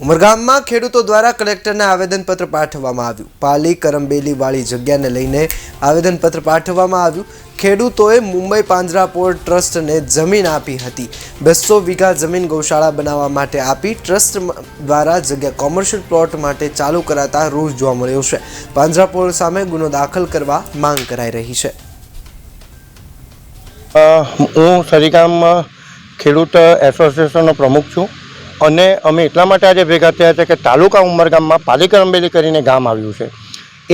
ઉમરગામમાં ખેડૂતો દ્વારા કલેક્ટરને આવેદનપત્ર પાઠવવામાં આવ્યું। પાલી કરમબેલી વાળી જગ્યાને લઈને આવેદનપત્ર પાઠવવામાં આવ્યું। ખેડૂતોએ મુંબઈ પાંજરા પોર્ટ ટ્રસ્ટને જમીન આપી હતી। 200 વીઘા જમીન ગૌશાળા બનાવવા માટે આપી। ટ્રસ્ટ દ્વારા જગ્યા કોમર્શિયલ પ્લોટ માટે ચાલુ કરાતા રોષ જોવા મળ્યો છે। પાંજરા પોર્ટ સામે ગુનો દાખલ કરવા માંગ કરાઈ રહી છે। હું સરીગામ ખેડૂત એસોસિએશનનો પ્રમુખ છું અને અમે એટલા માટે આજે ભેગા થયા છે કે તાલુકા ઉમરગામમાં પાલી કરમબેલી કરીને ગામ આવ્યું છે।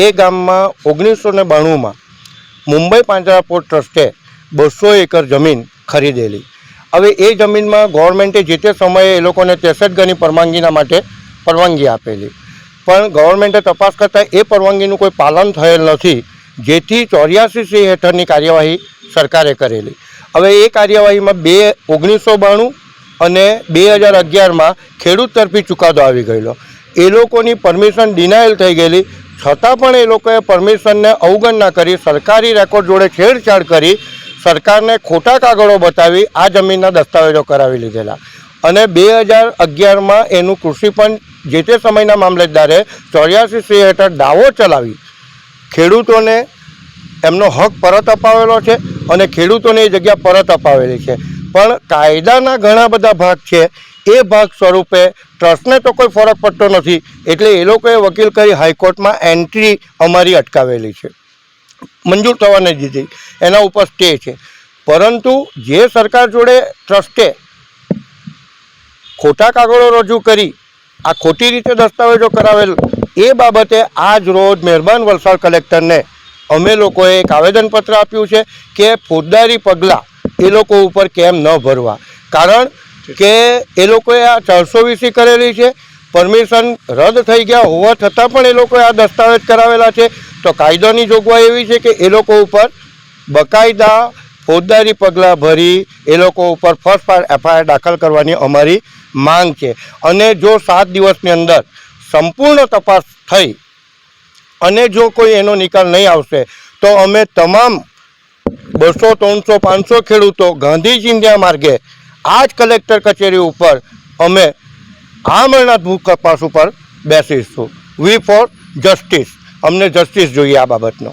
એ ગામમાં 1992માં મુંબઈ પાંજરા પોર્ટ ટ્રસ્ટે 200 એકર જમીન ખરીદેલી। હવે એ જમીનમાં ગવર્મેન્ટે જે તે સમયે એ લોકોને 63 ગણી પરવાનગીના માટે પરવાનગી આપેલી, પણ ગવર્મેન્ટે તપાસ કરતાં એ પરવાનગીનું કોઈ પાલન થયેલ નથી, જેથી 84C હેઠળની કાર્યવાહી સરકારે કરેલી। હવે એ કાર્યવાહીમાં 1992 અને 2011માં ખેડૂત તરફી ચુકાદો આવી ગયેલો। એ લોકોની પરમિશન ડિનાયલ થઈ ગયેલી, છતાં પણ એ લોકોએ પરમિશનને અવગણના કરી સરકારી રેકોર્ડ જોડે છેડછાડ કરી સરકારને ખોટા કાગળો બતાવી આ જમીનના દસ્તાવેજો કરાવી લીધેલા। અને 2011માં એનું કૃષિ પણ જે તે સમયના મામલતદારે 84C હેઠળ દાવો ચલાવી ખેડૂતોને એમનો હક પરત અપાવેલો છે અને ખેડૂતોને એ જગ્યા પરત અપાવેલી છે। પણ કાયદાના ઘણા બધા ભાગ છે, એ ભાગ સ્વરૂપે ટ્રસ્ટને તો કોઈ ફરક પડતો નથી, એટલે એ લોકોએ વકીલ કરી હાઈકોર્ટમાં એન્ટ્રી અમારી અટકાવેલી છે, મંજૂર થવા નહીં દીધી, એના ઉપર સ્ટે છે। પરંતુ જે સરકાર જોડે ટ્રસ્ટે ખોટા કાગળો રજૂ કરી આ ખોટી રીતે દસ્તાવેજો કરાવેલ, એ બાબતે આજ રોજ મહેરબાન વલસાડ કલેક્ટરને અમે લોકોએ એક આવેદનપત્ર આપ્યું છે કે ફોજદારી પગલાં એ લોકો ઉપર કેમ ન ભરવા, કારણ કે એ લોકોએ આ 420 કરેલી છે, પરમિશન રદ થઈ ગયા હોવા છતાં પણ એ લોકોએ આ દસ્તાવેજ કરાવેલા છે। તો કાયદાની જોગવાઈ એવી છે કે એ લોકો ઉપર બકાયદા ફોજદારી પગલાં ભરી એ લોકો ઉપર ફર્સ્ટ FIR દાખલ કરવાની અમારી માંગ છે। અને જો 7 દિવસની અંદર સંપૂર્ણ તપાસ થઈ અને જો કોઈ એનો નિકાલ નહીં આવશે તો અમે તમામ 200, 300, 500 ખેડૂતો ગાંધી ચિંધ્યા માર્ગે આ જ કલેક્ટર કચેરી ઉપર અમે આમરણાથ ભૂખ કપાસ ઉપર બેસીશું। વી ફોર જસ્ટિસ, અમને જસ્ટિસ જોઈએ આ બાબતનો।